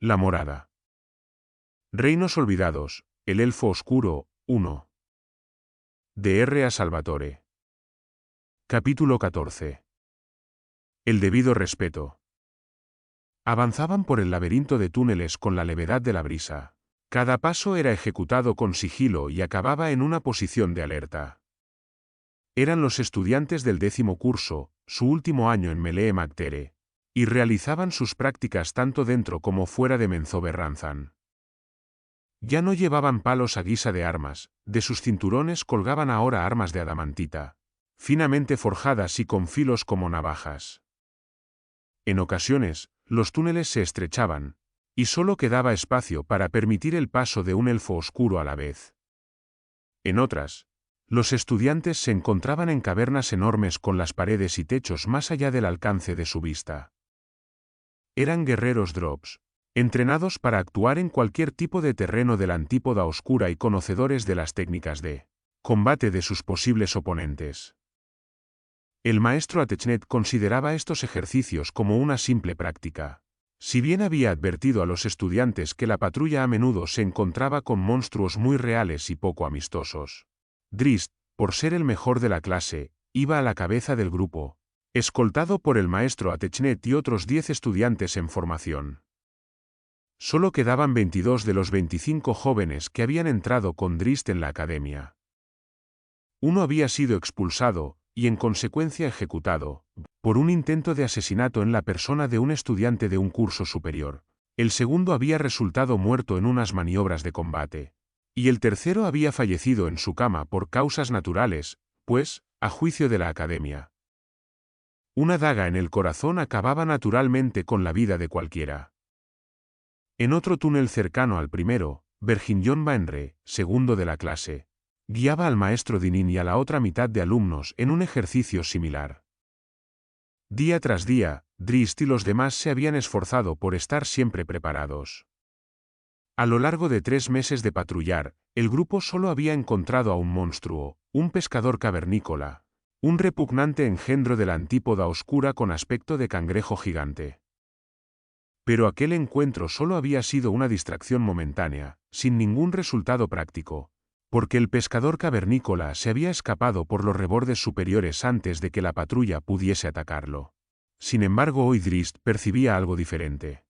La morada. Reinos olvidados, el elfo oscuro, 1. De R. A. Salvatore. Capítulo 14. El debido respeto. Avanzaban por el laberinto de túneles con la levedad de la brisa. Cada paso era ejecutado con sigilo y acababa en una posición de alerta. Eran los estudiantes del 10º curso, su último año en Melee Mactere, y realizaban sus prácticas tanto dentro como fuera de Menzoberranzan. Ya no llevaban palos a guisa de armas, de sus cinturones colgaban ahora armas de adamantita, finamente forjadas y con filos como navajas. En ocasiones, los túneles se estrechaban, y solo quedaba espacio para permitir el paso de un elfo oscuro a la vez. En otras, los estudiantes se encontraban en cavernas enormes con las paredes y techos más allá del alcance de su vista. Eran guerreros drops, entrenados para actuar en cualquier tipo de terreno de la antípoda oscura y conocedores de las técnicas de combate de sus posibles oponentes. El maestro Atechnet consideraba estos ejercicios como una simple práctica. Si bien había advertido a los estudiantes que la patrulla a menudo se encontraba con monstruos muy reales y poco amistosos, Drizzt, por ser el mejor de la clase, iba a la cabeza del grupo, escoltado por el maestro Atechnet y otros 10 estudiantes en formación. Solo quedaban 22 de los 25 jóvenes que habían entrado con Drizzt en la academia. Uno había sido expulsado, y en consecuencia ejecutado, por un intento de asesinato en la persona de un estudiante de un curso superior. El segundo había resultado muerto en unas maniobras de combate. Y el tercero había fallecido en su cama por causas naturales, pues, a juicio de la academia, una daga en el corazón acababa naturalmente con la vida de cualquiera. En otro túnel cercano al primero, Verginion Baenre, segundo de la clase, guiaba al maestro Dinin y a la otra mitad de alumnos en un ejercicio similar. Día tras día, Drizzt y los demás se habían esforzado por estar siempre preparados. A lo largo de 3 meses de patrullar, el grupo solo había encontrado a un monstruo, un pescador cavernícola, un repugnante engendro de la antípoda oscura con aspecto de cangrejo gigante. Pero aquel encuentro solo había sido una distracción momentánea, sin ningún resultado práctico, porque el pescador cavernícola se había escapado por los rebordes superiores antes de que la patrulla pudiese atacarlo. Sin embargo, hoy Drizzt percibía algo diferente.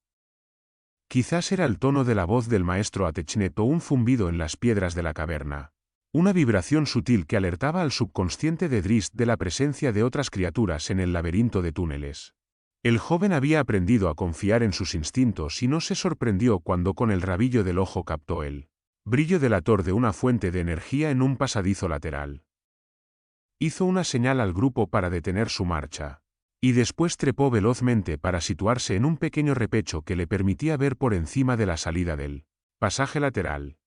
Quizás era el tono de la voz del maestro Atechnet o un zumbido en las piedras de la caverna. Una vibración sutil que alertaba al subconsciente de Drizzt de la presencia de otras criaturas en el laberinto de túneles. El joven había aprendido a confiar en sus instintos y no se sorprendió cuando con el rabillo del ojo captó el brillo delator de una fuente de energía en un pasadizo lateral. Hizo una señal al grupo para detener su marcha, y después trepó velozmente para situarse en un pequeño repecho que le permitía ver por encima de la salida del pasaje lateral.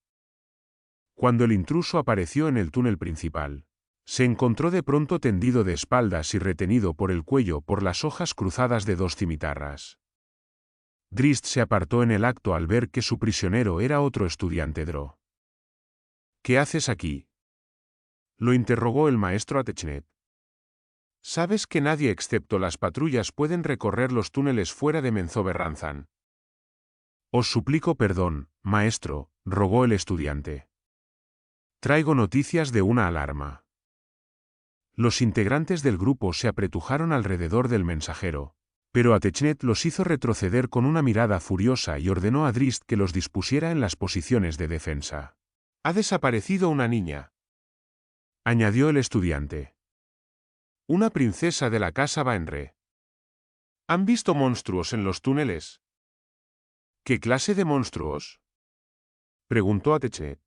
Cuando el intruso apareció en el túnel principal, se encontró de pronto tendido de espaldas y retenido por el cuello por las hojas cruzadas de 2 cimitarras. Drizzt se apartó en el acto al ver que su prisionero era otro estudiante Dro. ¿Qué haces aquí?, lo interrogó el maestro Atechnet. Sabes que nadie excepto las patrullas pueden recorrer los túneles fuera de Menzoberranzan. Os suplico perdón, maestro, rogó el estudiante. Traigo noticias de una alarma. Los integrantes del grupo se apretujaron alrededor del mensajero, pero Atechnet los hizo retroceder con una mirada furiosa y ordenó a Drizzt que los dispusiera en las posiciones de defensa. «Ha desaparecido una niña», añadió el estudiante. «Una princesa de la casa Baenre. ¿Han visto monstruos en los túneles?» «¿Qué clase de monstruos?», preguntó Atechnet.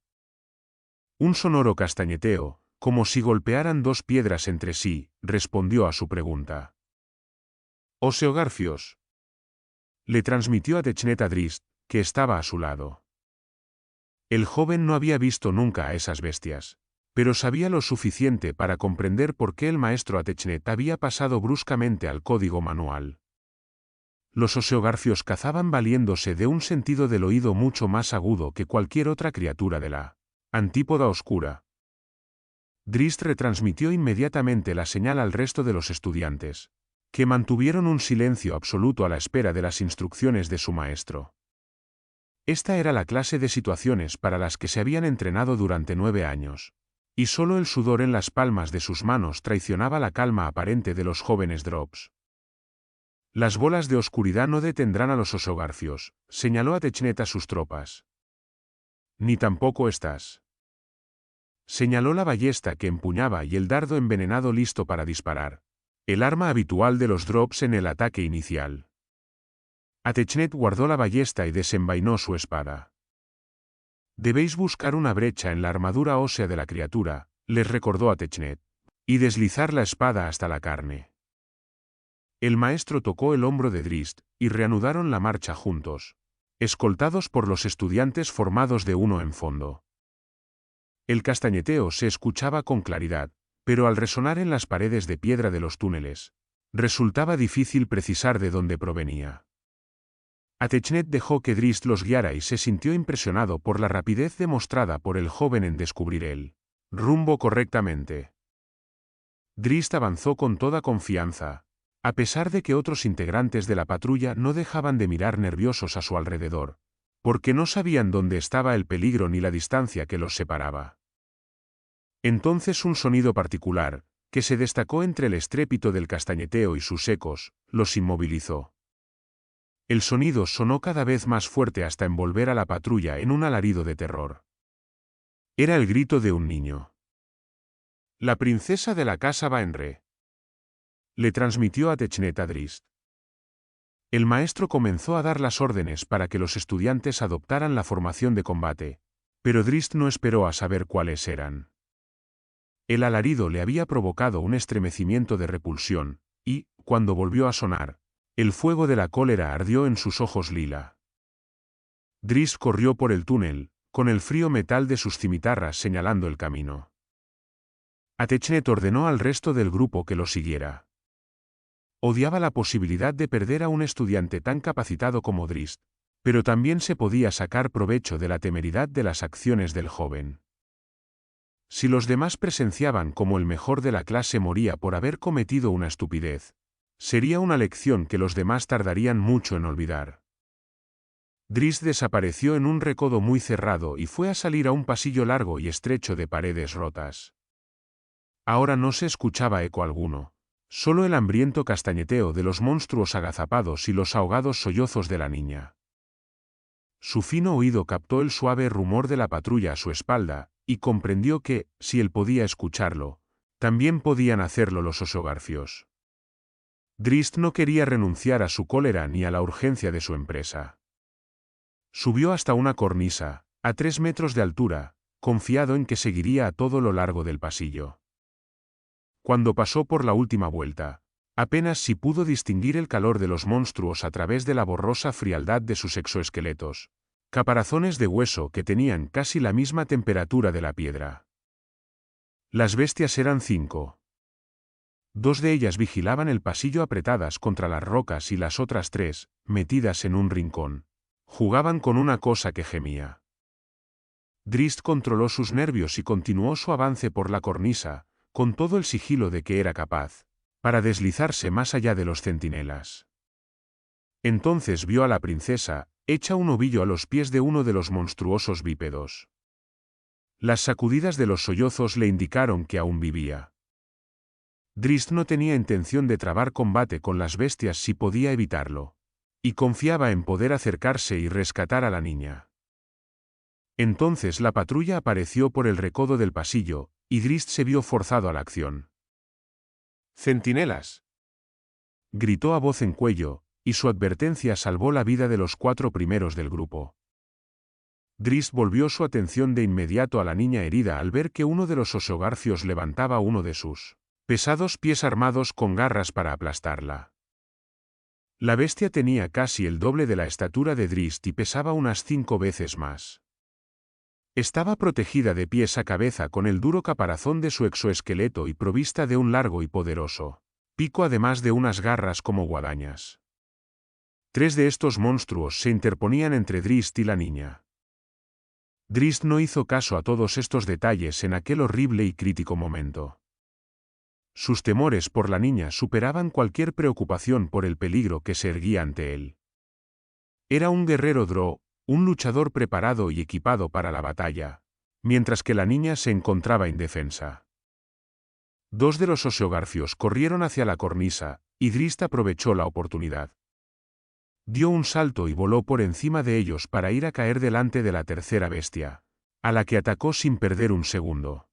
Un sonoro castañeteo, como si golpearan 2 piedras entre sí, respondió a su pregunta. «Oseogarfios», le transmitió Atechnet a Drizzt, que estaba a su lado. El joven no había visto nunca a esas bestias, pero sabía lo suficiente para comprender por qué el maestro Atechnet había pasado bruscamente al código manual. Los oseogarfios cazaban valiéndose de un sentido del oído mucho más agudo que cualquier otra criatura de la antípoda oscura. Drizzt retransmitió inmediatamente la señal al resto de los estudiantes, que mantuvieron un silencio absoluto a la espera de las instrucciones de su maestro. Esta era la clase de situaciones para las que se habían entrenado durante 9 años. Y solo el sudor en las palmas de sus manos traicionaba la calma aparente de los jóvenes Drops. Las bolas de oscuridad no detendrán a los osogarfios, señaló a Technet a sus tropas. Ni tampoco estas. Señaló la ballesta que empuñaba y el dardo envenenado listo para disparar. El arma habitual de los Drops en el ataque inicial. Technet guardó la ballesta y desenvainó su espada. Debéis buscar una brecha en la armadura ósea de la criatura, les recordó a Technet, y deslizar la espada hasta la carne. El maestro tocó el hombro de Drist, y reanudaron la marcha juntos, escoltados por los estudiantes formados de uno en fondo. El castañeteo se escuchaba con claridad, pero al resonar en las paredes de piedra de los túneles, resultaba difícil precisar de dónde provenía. Technet dejó que Drist los guiara y se sintió impresionado por la rapidez demostrada por el joven en descubrir el rumbo correctamente. Drist avanzó con toda confianza, a pesar de que otros integrantes de la patrulla no dejaban de mirar nerviosos a su alrededor, porque no sabían dónde estaba el peligro ni la distancia que los separaba. Entonces un sonido particular, que se destacó entre el estrépito del castañeteo y sus ecos, los inmovilizó. El sonido sonó cada vez más fuerte hasta envolver a la patrulla en un alarido de terror. Era el grito de un niño. La princesa de la casa Baenre. Le transmitió a Technet a Drist. El maestro comenzó a dar las órdenes para que los estudiantes adoptaran la formación de combate, pero Drist no esperó a saber cuáles eran. El alarido le había provocado un estremecimiento de repulsión, y, cuando volvió a sonar, el fuego de la cólera ardió en sus ojos lila. Drist corrió por el túnel, con el frío metal de sus cimitarras señalando el camino. Technet ordenó al resto del grupo que lo siguiera. Odiaba la posibilidad de perder a un estudiante tan capacitado como Drist, pero también se podía sacar provecho de la temeridad de las acciones del joven. Si los demás presenciaban cómo el mejor de la clase moría por haber cometido una estupidez, sería una lección que los demás tardarían mucho en olvidar. Drist desapareció en un recodo muy cerrado y fue a salir a un pasillo largo y estrecho de paredes rotas. Ahora no se escuchaba eco alguno, solo el hambriento castañeteo de los monstruos agazapados y los ahogados sollozos de la niña. Su fino oído captó el suave rumor de la patrulla a su espalda, y comprendió que, si él podía escucharlo, también podían hacerlo los osogarfios. Drist no quería renunciar a su cólera ni a la urgencia de su empresa. Subió hasta una cornisa, a 3 metros de altura, confiado en que seguiría a todo lo largo del pasillo. Cuando pasó por la última vuelta, apenas si pudo distinguir el calor de los monstruos a través de la borrosa frialdad de sus exoesqueletos, caparazones de hueso que tenían casi la misma temperatura de la piedra. Las bestias eran 5. 2 de ellas vigilaban el pasillo apretadas contra las rocas y las otras 3, metidas en un rincón, jugaban con una cosa que gemía. Drist controló sus nervios y continuó su avance por la cornisa, con todo el sigilo de que era capaz, para deslizarse más allá de los centinelas. Entonces vio a la princesa, hecha un ovillo a los pies de uno de los monstruosos bípedos. Las sacudidas de los sollozos le indicaron que aún vivía. Drist no tenía intención de trabar combate con las bestias si podía evitarlo, y confiaba en poder acercarse y rescatar a la niña. Entonces la patrulla apareció por el recodo del pasillo, y Drist se vio forzado a la acción. «¡Centinelas!», gritó a voz en cuello, y su advertencia salvó la vida de los 4 primeros del grupo. Drist volvió su atención de inmediato a la niña herida al ver que uno de los osogarfios levantaba uno de sus pesados pies armados con garras para aplastarla. La bestia tenía casi el doble de la estatura de Drist y pesaba unas 5 veces más. Estaba protegida de pies a cabeza con el duro caparazón de su exoesqueleto y provista de un largo y poderoso pico además de unas garras como guadañas. 3 de estos monstruos se interponían entre Drist y la niña. Drist no hizo caso a todos estos detalles en aquel horrible y crítico momento. Sus temores por la niña superaban cualquier preocupación por el peligro que se erguía ante él. Era un guerrero Drow, un luchador preparado y equipado para la batalla, mientras que la niña se encontraba indefensa. Dos de los oseogarfios corrieron hacia la cornisa, y Drizzt aprovechó la oportunidad. Dio un salto y voló por encima de ellos para ir a caer delante de la tercera bestia, a la que atacó sin perder un segundo.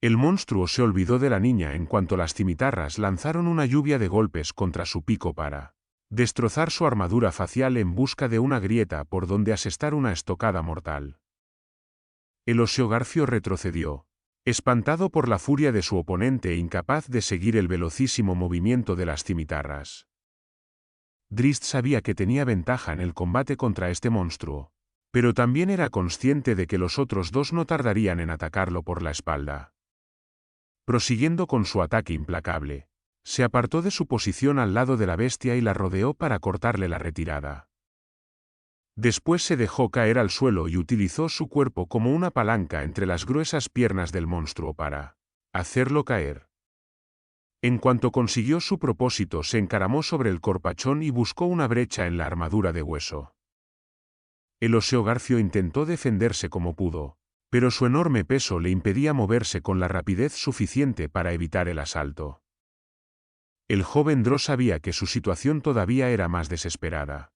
El monstruo se olvidó de la niña en cuanto las cimitarras lanzaron una lluvia de golpes contra su pico para destrozar su armadura facial en busca de una grieta por donde asestar una estocada mortal. El oseogarfio retrocedió, espantado por la furia de su oponente e incapaz de seguir el velocísimo movimiento de las cimitarras. Drizzt sabía que tenía ventaja en el combate contra este monstruo, pero también era consciente de que los otros dos no tardarían en atacarlo por la espalda. Prosiguiendo con su ataque implacable, se apartó de su posición al lado de la bestia y la rodeó para cortarle la retirada. Después se dejó caer al suelo y utilizó su cuerpo como una palanca entre las gruesas piernas del monstruo para hacerlo caer. En cuanto consiguió su propósito, se encaramó sobre el corpachón y buscó una brecha en la armadura de hueso. El oseogarfio intentó defenderse como pudo, pero su enorme peso le impedía moverse con la rapidez suficiente para evitar el asalto. El joven Drow sabía que su situación todavía era más desesperada.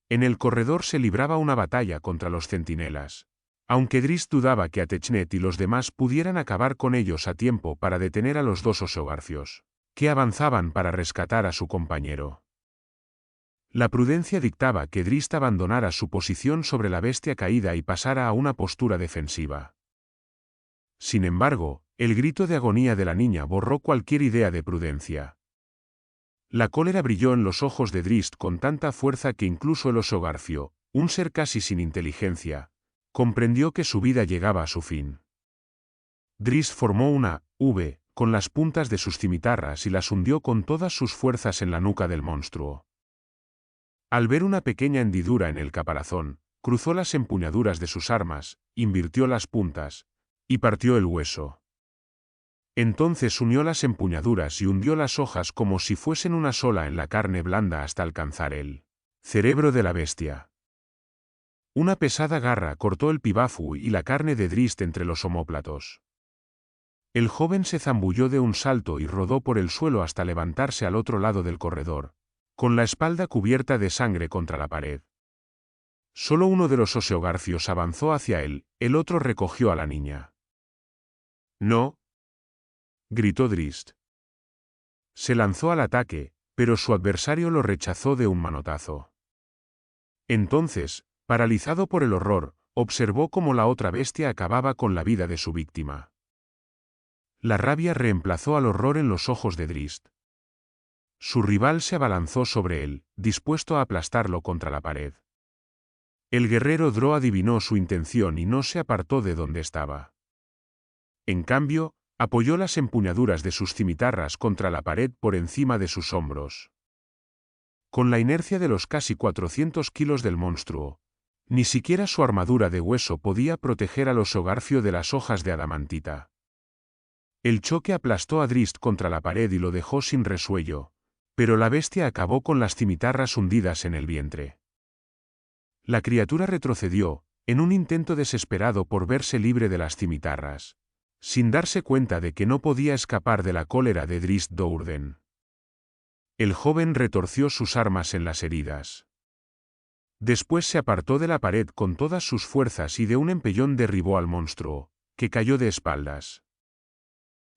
En el corredor se libraba una batalla contra los centinelas, aunque Drizzt dudaba que Atechnet y los demás pudieran acabar con ellos a tiempo para detener a los dos oseogarfios, que avanzaban para rescatar a su compañero. La prudencia dictaba que Drizzt abandonara su posición sobre la bestia caída y pasara a una postura defensiva. Sin embargo, el grito de agonía de la niña borró cualquier idea de prudencia. La cólera brilló en los ojos de Drizzt con tanta fuerza que incluso el oseogarfio, un ser casi sin inteligencia, comprendió que su vida llegaba a su fin. Drizzt formó una V con las puntas de sus cimitarras y las hundió con todas sus fuerzas en la nuca del monstruo. Al ver una pequeña hendidura en el caparazón, cruzó las empuñaduras de sus armas, invirtió las puntas, y partió el hueso. Entonces unió las empuñaduras y hundió las hojas como si fuesen una sola en la carne blanda hasta alcanzar el cerebro de la bestia. Una pesada garra cortó el pibafu y la carne de Drizzt entre los omóplatos. El joven se zambulló de un salto y rodó por el suelo hasta levantarse al otro lado del corredor, con la espalda cubierta de sangre contra la pared. Solo uno de los oseogarfios avanzó hacia él, el otro recogió a la niña. «No», gritó Drizzt. Se lanzó al ataque, pero su adversario lo rechazó de un manotazo. Entonces, paralizado por el horror, observó cómo la otra bestia acababa con la vida de su víctima. La rabia reemplazó al horror en los ojos de Drizzt. Su rival se abalanzó sobre él, dispuesto a aplastarlo contra la pared. El guerrero Drow adivinó su intención y no se apartó de donde estaba. En cambio, apoyó las empuñaduras de sus cimitarras contra la pared por encima de sus hombros. Con la inercia de los casi 400 kilos del monstruo, ni siquiera su armadura de hueso podía proteger al oseogarfio de las hojas de adamantita. El choque aplastó a Drizzt contra la pared y lo dejó sin resuello, pero la bestia acabó con las cimitarras hundidas en el vientre. La criatura retrocedió, en un intento desesperado por verse libre de las cimitarras, sin darse cuenta de que no podía escapar de la cólera de Drizzt Do'Urden. El joven retorció sus armas en las heridas. Después se apartó de la pared con todas sus fuerzas y de un empellón derribó al monstruo, que cayó de espaldas.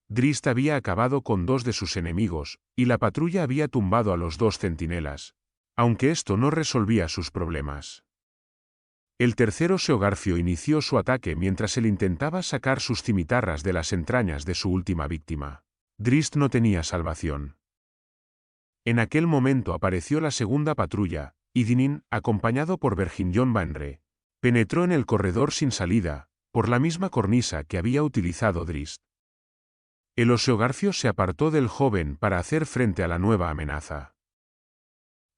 Drizzt había acabado con dos de sus enemigos, y la patrulla había tumbado a los dos centinelas, aunque esto no resolvía sus problemas. El tercer oseogarfio inició su ataque mientras él intentaba sacar sus cimitarras de las entrañas de su última víctima. Drizzt no tenía salvación. En aquel momento apareció la segunda patrulla, y Dinin, acompañado por Verginion Banre, penetró en el corredor sin salida, por la misma cornisa que había utilizado Drizzt. El oseogarfio se apartó del joven para hacer frente a la nueva amenaza.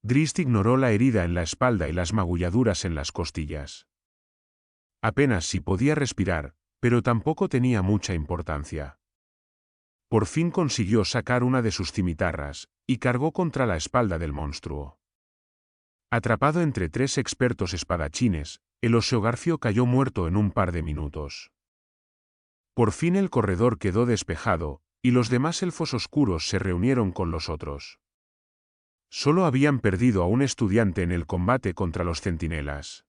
Drizzt ignoró la herida en la espalda y las magulladuras en las costillas. Apenas si podía respirar, pero tampoco tenía mucha importancia. Por fin consiguió sacar una de sus cimitarras, y cargó contra la espalda del monstruo. Atrapado entre 3 expertos espadachines, el oseogarfio cayó muerto en un par de minutos. Por fin el corredor quedó despejado, y los demás elfos oscuros se reunieron con los otros. Solo habían perdido a un estudiante en el combate contra los centinelas.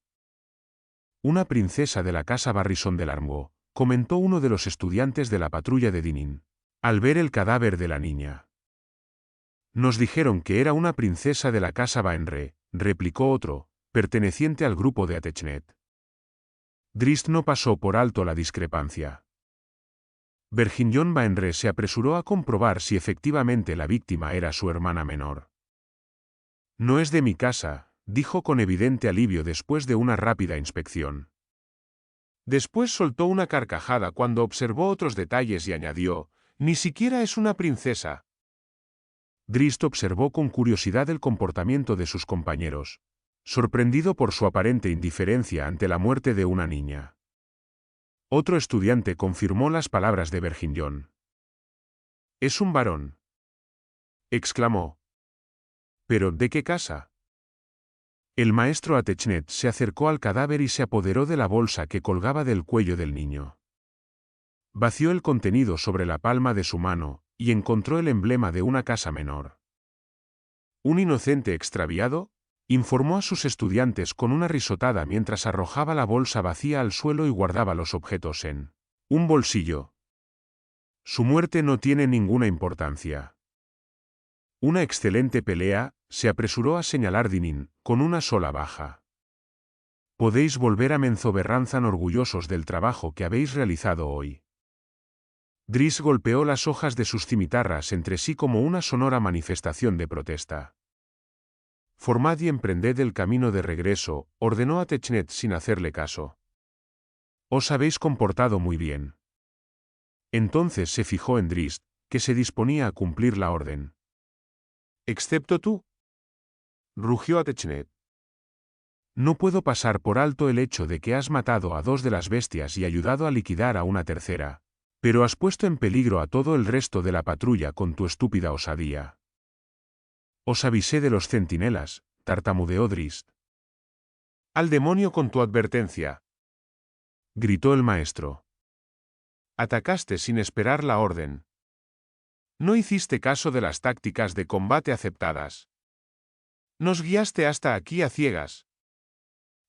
Una princesa de la casa Barrisón del Armo, comentó uno de los estudiantes de la patrulla de Dinin, al ver el cadáver de la niña. Nos dijeron que era una princesa de la casa Baenre, replicó otro, perteneciente al grupo de Atechnet. Drizzt no pasó por alto la discrepancia. Verginion Baenre se apresuró a comprobar si efectivamente la víctima era su hermana menor. No es de mi casa, dijo con evidente alivio después de una rápida inspección. Después soltó una carcajada cuando observó otros detalles y añadió, «Ni siquiera es una princesa». Drizzt observó con curiosidad el comportamiento de sus compañeros, sorprendido por su aparente indiferencia ante la muerte de una niña. Otro estudiante confirmó las palabras de Verginion. «Es un varón», exclamó. «¿Pero de qué casa?» El maestro Atechnet se acercó al cadáver y se apoderó de la bolsa que colgaba del cuello del niño. Vació el contenido sobre la palma de su mano, y encontró el emblema de una casa menor. «¿Un inocente extraviado?», informó a sus estudiantes con una risotada mientras arrojaba la bolsa vacía al suelo y guardaba los objetos en un bolsillo. «Su muerte no tiene ninguna importancia». «Una excelente pelea», se apresuró a señalar Dinin, con una sola baja. «Podéis volver a Menzoberranzan orgullosos del trabajo que habéis realizado hoy». Drizzt golpeó las hojas de sus cimitarras entre sí como una sonora manifestación de protesta. «Formad y emprended el camino de regreso», ordenó Atechnet sin hacerle caso. «Os habéis comportado muy bien». Entonces se fijó en Drizzt, que se disponía a cumplir la orden. «¿Excepto tú?», rugió Atechnet. «No puedo pasar por alto el hecho de que has matado a 2 de las bestias y ayudado a liquidar a una tercera, pero has puesto en peligro a todo el resto de la patrulla con tu estúpida osadía». «Os avisé de los centinelas», tartamudeó Drizzt. «Al demonio con tu advertencia», gritó el maestro. «Atacaste sin esperar la orden. No hiciste caso de las tácticas de combate aceptadas. Nos guiaste hasta aquí a ciegas.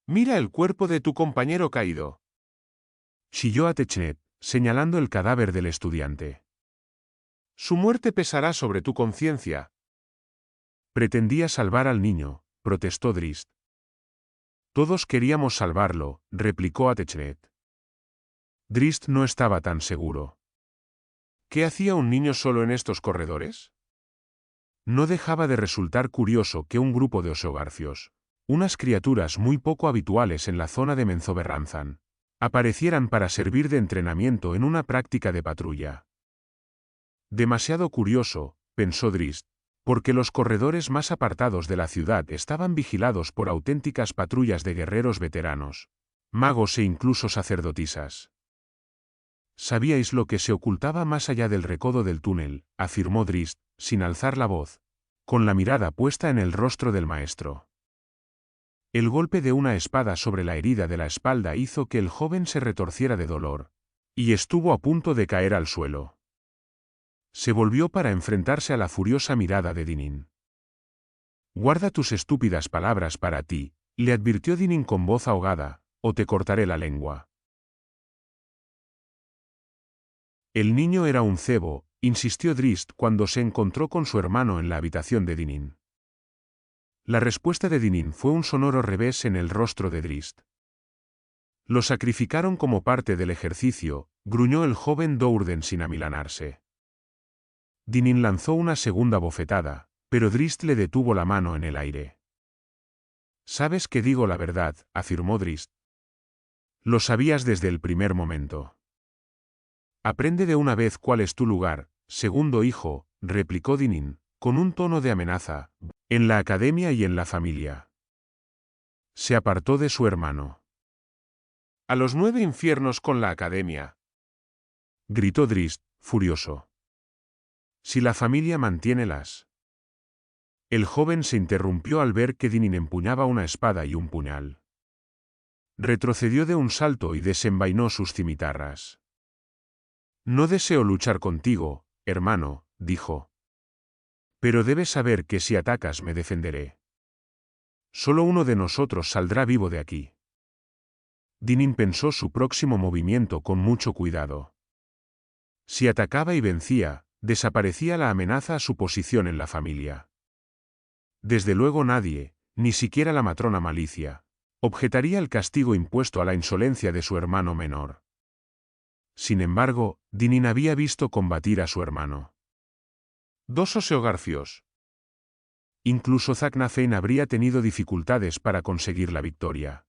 Mira el cuerpo de tu compañero caído», chilló Atechnet, señalando el cadáver del estudiante. «Su muerte pesará sobre tu conciencia». «Pretendía salvar al niño», protestó Drizzt. «Todos queríamos salvarlo», replicó Atechnet. Drizzt no estaba tan seguro. ¿Qué hacía un niño solo en estos corredores? No dejaba de resultar curioso que un grupo de oseogarfios, unas criaturas muy poco habituales en la zona de Menzoberranzan, aparecieran para servir de entrenamiento en una práctica de patrulla. Demasiado curioso, pensó Drizzt, porque los corredores más apartados de la ciudad estaban vigilados por auténticas patrullas de guerreros veteranos, magos e incluso sacerdotisas. «Sabíais lo que se ocultaba más allá del recodo del túnel», afirmó Drizzt, sin alzar la voz, con la mirada puesta en el rostro del maestro. El golpe de una espada sobre la herida de la espalda hizo que el joven se retorciera de dolor, y estuvo a punto de caer al suelo. Se volvió para enfrentarse a la furiosa mirada de Dinin. «Guarda tus estúpidas palabras para ti», le advirtió Dinin con voz ahogada, «o te cortaré la lengua». «El niño era un cebo», insistió Drizzt cuando se encontró con su hermano en la habitación de Dinin. La respuesta de Dinin fue un sonoro revés en el rostro de Drizzt. «Lo sacrificaron como parte del ejercicio», gruñó el joven Dourden sin amilanarse. Dinin lanzó una segunda bofetada, pero Drizzt le detuvo la mano en el aire. «Sabes que digo la verdad», afirmó Drizzt. «Lo sabías desde el primer momento». «Aprende de una vez cuál es tu lugar, segundo hijo», replicó Dinin, con un tono de amenaza, «en la academia y en la familia». Se apartó de su hermano. «A los 9 infiernos con la academia», gritó Drizzt, furioso. «Si la familia mantiene las El joven se interrumpió al ver que Dinin empuñaba una espada y un puñal. Retrocedió de un salto y desenvainó sus cimitarras. No deseo luchar contigo, hermano, dijo. Pero debes saber que si atacas me defenderé. Solo uno de nosotros saldrá vivo de aquí. Dinin pensó su próximo movimiento con mucho cuidado. Si atacaba y vencía, desaparecía la amenaza a su posición en la familia. Desde luego nadie, ni siquiera la matrona Malicia, objetaría el castigo impuesto a la insolencia de su hermano menor. Sin embargo, Dinin había visto combatir a su hermano. Dos oseogarfios. Incluso Zacnafein habría tenido dificultades para conseguir la victoria.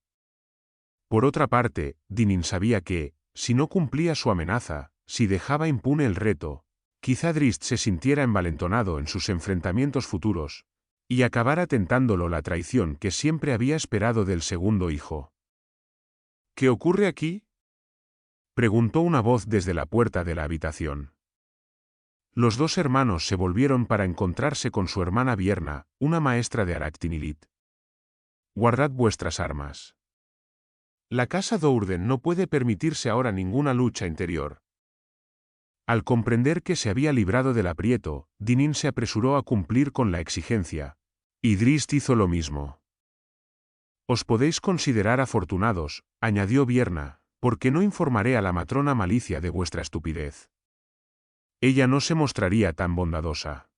Por otra parte, Dinin sabía que, si no cumplía su amenaza, si dejaba impune el reto, quizá Drist se sintiera envalentonado en sus enfrentamientos futuros, y acabara tentándolo la traición que siempre había esperado del segundo hijo. ¿Qué ocurre aquí?, preguntó una voz desde la puerta de la habitación. Los dos hermanos se volvieron para encontrarse con su hermana Vierna, una maestra de Aractinilit. Guardad vuestras armas. La casa Dourden no puede permitirse ahora ninguna lucha interior. Al comprender que se había librado del aprieto, Dinin se apresuró a cumplir con la exigencia, y Drist hizo lo mismo. Os podéis considerar afortunados, añadió Vierna, porque no informaré a la matrona Malicia de vuestra estupidez. Ella no se mostraría tan bondadosa.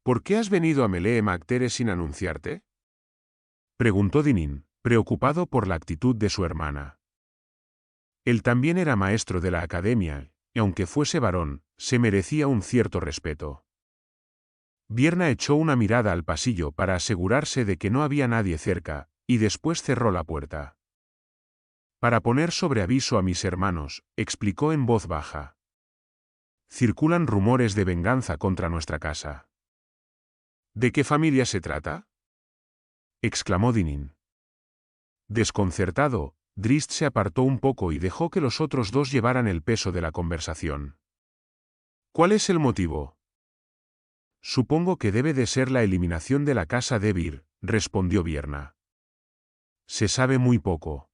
¿Por qué has venido a Melee Mactere sin anunciarte?, preguntó Dinin, preocupado por la actitud de su hermana. Él también era maestro de la academia, y aunque fuese varón, se merecía un cierto respeto. Vierna echó una mirada al pasillo para asegurarse de que no había nadie cerca, y después cerró la puerta. Para poner sobre aviso a mis hermanos, explicó en voz baja. Circulan rumores de venganza contra nuestra casa. ¿De qué familia se trata?, exclamó Dinin. Desconcertado, Drist se apartó un poco y dejó que los otros dos llevaran el peso de la conversación. ¿Cuál es el motivo? Supongo que debe de ser la eliminación de la casa de Vir, respondió Vierna. Se sabe muy poco.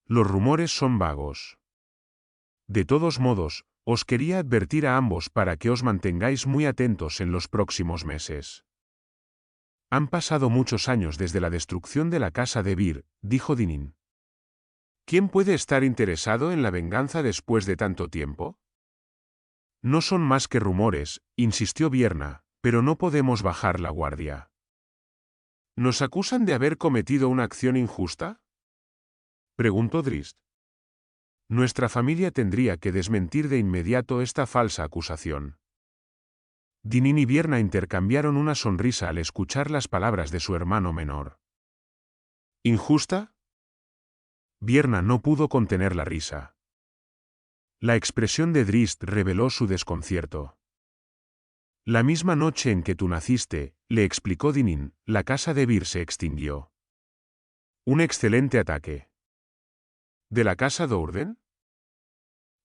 Los rumores son vagos. De todos modos, os quería advertir a ambos para que os mantengáis muy atentos en los próximos meses. Han pasado muchos años desde la destrucción de la casa de Vir, dijo Dinin. ¿Quién puede estar interesado en la venganza después de tanto tiempo? No son más que rumores, insistió Vierna, pero no podemos bajar la guardia. ¿Nos acusan de haber cometido una acción injusta?, preguntó Drist. Nuestra familia tendría que desmentir de inmediato esta falsa acusación. Dinin y Vierna intercambiaron una sonrisa al escuchar las palabras de su hermano menor. ¿Injusta? Vierna no pudo contener la risa. La expresión de Drist reveló su desconcierto. La misma noche en que tú naciste, le explicó Dinin, la casa de Vir se extinguió. Un excelente ataque. ¿De la casa Dourden?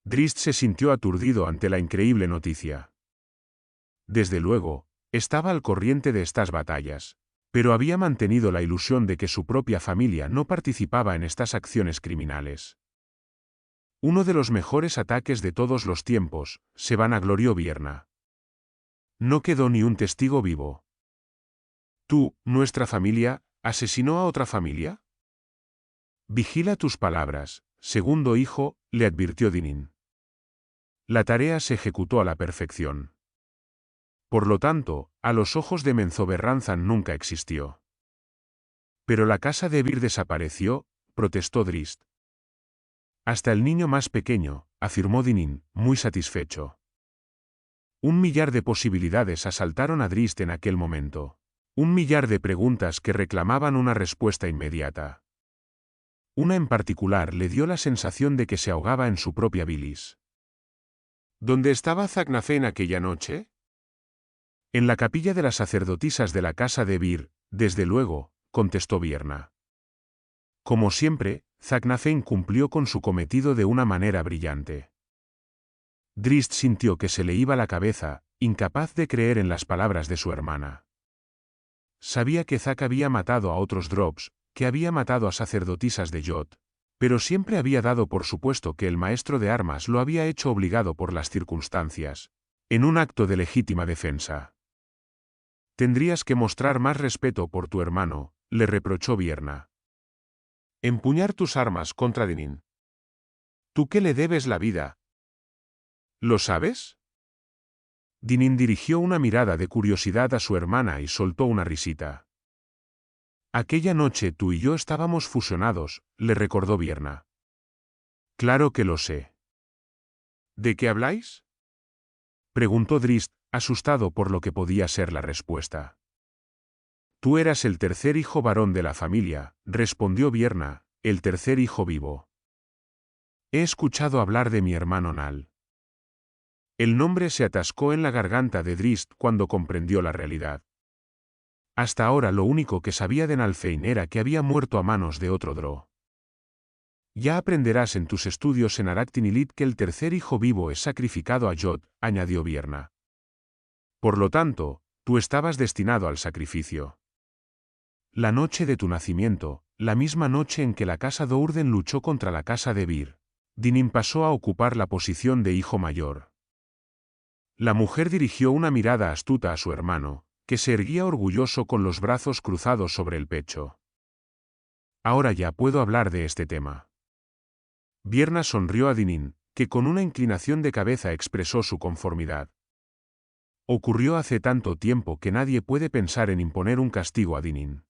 Drist se sintió aturdido ante la increíble noticia. Desde luego, estaba al corriente de estas batallas, pero había mantenido la ilusión de que su propia familia no participaba en estas acciones criminales. Uno de los mejores ataques de todos los tiempos, se vanaglorió Vierna. No quedó ni un testigo vivo. ¿Tú, nuestra familia, asesinó a otra familia? Vigila tus palabras, segundo hijo, le advirtió Dinin. La tarea se ejecutó a la perfección. Por lo tanto, a los ojos de Menzoberranzan nunca existió. Pero la casa de Vir desapareció, protestó Drist. Hasta el niño más pequeño, afirmó Dinin, muy satisfecho. 1.000.000 de posibilidades asaltaron a Drist en aquel momento. 1.000.000 de preguntas que reclamaban una respuesta inmediata. Una en particular le dio la sensación de que se ahogaba en su propia bilis. ¿Dónde estaba Zacnafein aquella noche? En la capilla de las sacerdotisas de la casa de Vir, desde luego, contestó Vierna. Como siempre, Zacnafein cumplió con su cometido de una manera brillante. Drist sintió que se le iba la cabeza, incapaz de creer en las palabras de su hermana. Sabía que Zack había matado a otros Drops, que había matado a sacerdotisas de Yod, pero siempre había dado por supuesto que el maestro de armas lo había hecho obligado por las circunstancias, en un acto de legítima defensa. Tendrías que mostrar más respeto por tu hermano, le reprochó Vierna. Empuñar tus armas contra Dinin. ¿Tú qué le debes la vida? ¿Lo sabes? Dinin dirigió una mirada de curiosidad a su hermana y soltó una risita. Aquella noche tú y yo estábamos fusionados, le recordó Vierna. Claro que lo sé. ¿De qué habláis? Preguntó Drist, asustado por lo que podía ser la respuesta. Tú eras el tercer hijo varón de la familia, respondió Vierna, el tercer hijo vivo. He escuchado hablar de mi hermano Nal. El nombre se atascó en la garganta de Drist cuando comprendió la realidad. Hasta ahora lo único que sabía de Nalfheim era que había muerto a manos de otro Drow. Ya aprenderás en tus estudios en Aractinilit que el tercer hijo vivo es sacrificado a Yod, añadió Vierna. Por lo tanto, tú estabas destinado al sacrificio. La noche de tu nacimiento, la misma noche en que la casa Dourden luchó contra la casa de Vir, Dinin pasó a ocupar la posición de hijo mayor. La mujer dirigió una mirada astuta a su hermano, que se erguía orgulloso con los brazos cruzados sobre el pecho. Ahora ya puedo hablar de este tema. Vierna sonrió a Dinin, que con una inclinación de cabeza expresó su conformidad. Ocurrió hace tanto tiempo que nadie puede pensar en imponer un castigo a Dinin.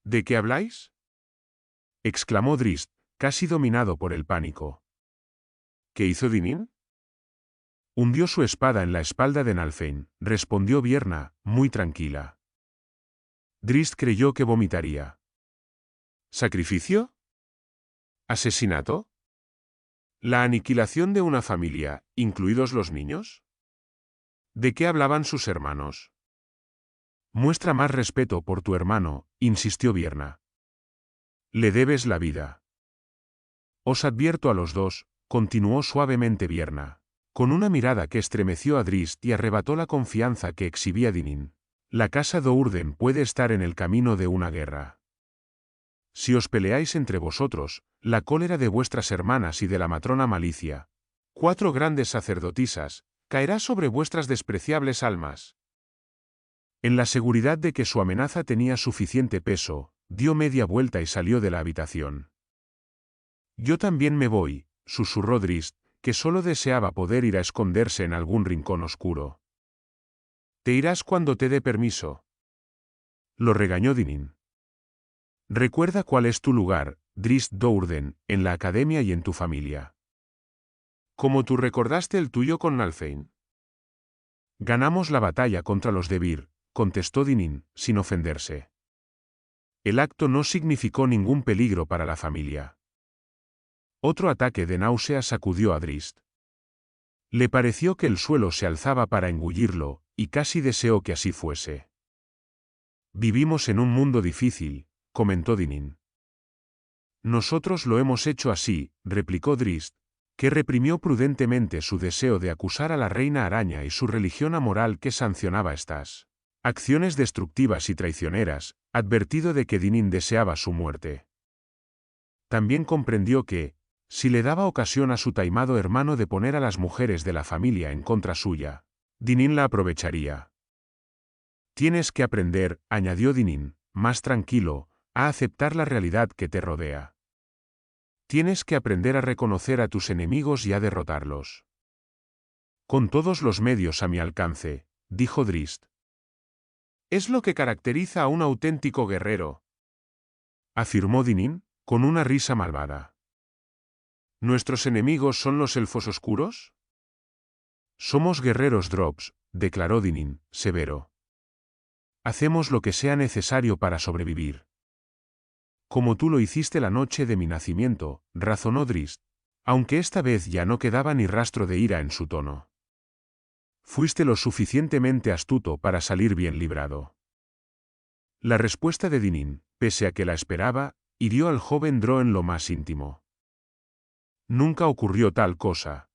¿De qué habláis? Exclamó Drist, casi dominado por el pánico. ¿Qué hizo Dinin? Hundió su espada en la espalda de Nalfheim, respondió Vierna, muy tranquila. Drist creyó que vomitaría. ¿Sacrificio? ¿Asesinato? ¿La aniquilación de una familia, incluidos los niños? ¿De qué hablaban sus hermanos? Muestra más respeto por tu hermano, insistió Vierna. Le debes la vida. Os advierto a los dos, continuó suavemente Vierna, con una mirada que estremeció a Drist y arrebató la confianza que exhibía Dinin. La casa Dourden puede estar en el camino de una guerra. Si os peleáis entre vosotros, la cólera de vuestras hermanas y de la matrona Malicia, 4 grandes sacerdotisas, caerá sobre vuestras despreciables almas. En la seguridad de que su amenaza tenía suficiente peso, dio media vuelta y salió de la habitación. Yo también me voy, susurró Drist, que solo deseaba poder ir a esconderse en algún rincón oscuro. Te irás cuando te dé permiso. Lo regañó Dinin. Recuerda cuál es tu lugar, Drist Dourden, en la academia y en tu familia. Como tú recordaste el tuyo con Nalfheim. Ganamos la batalla contra los de Vir, contestó Dinin, sin ofenderse. El acto no significó ningún peligro para la familia. Otro ataque de náusea sacudió a Drist. Le pareció que el suelo se alzaba para engullirlo, y casi deseó que así fuese. Vivimos en un mundo difícil, comentó Dinin. Nosotros lo hemos hecho así, replicó Drist, que reprimió prudentemente su deseo de acusar a la reina araña y su religión amoral que sancionaba estas acciones destructivas y traicioneras, advertido de que Dinin deseaba su muerte. También comprendió que, si le daba ocasión a su taimado hermano de poner a las mujeres de la familia en contra suya, Dinin la aprovecharía. Tienes que aprender, añadió Dinin, más tranquilo, a aceptar la realidad que te rodea. Tienes que aprender a reconocer a tus enemigos y a derrotarlos. Con todos los medios a mi alcance, dijo Drist. Es lo que caracteriza a un auténtico guerrero, afirmó Dinin, con una risa malvada. ¿Nuestros enemigos son los elfos oscuros? Somos guerreros Drops, declaró Dinin, severo. Hacemos lo que sea necesario para sobrevivir. Como tú lo hiciste la noche de mi nacimiento, razonó Drist, aunque esta vez ya no quedaba ni rastro de ira en su tono. Fuiste lo suficientemente astuto para salir bien librado. La respuesta de Dinin, pese a que la esperaba, hirió al joven Drow en lo más íntimo. Nunca ocurrió tal cosa,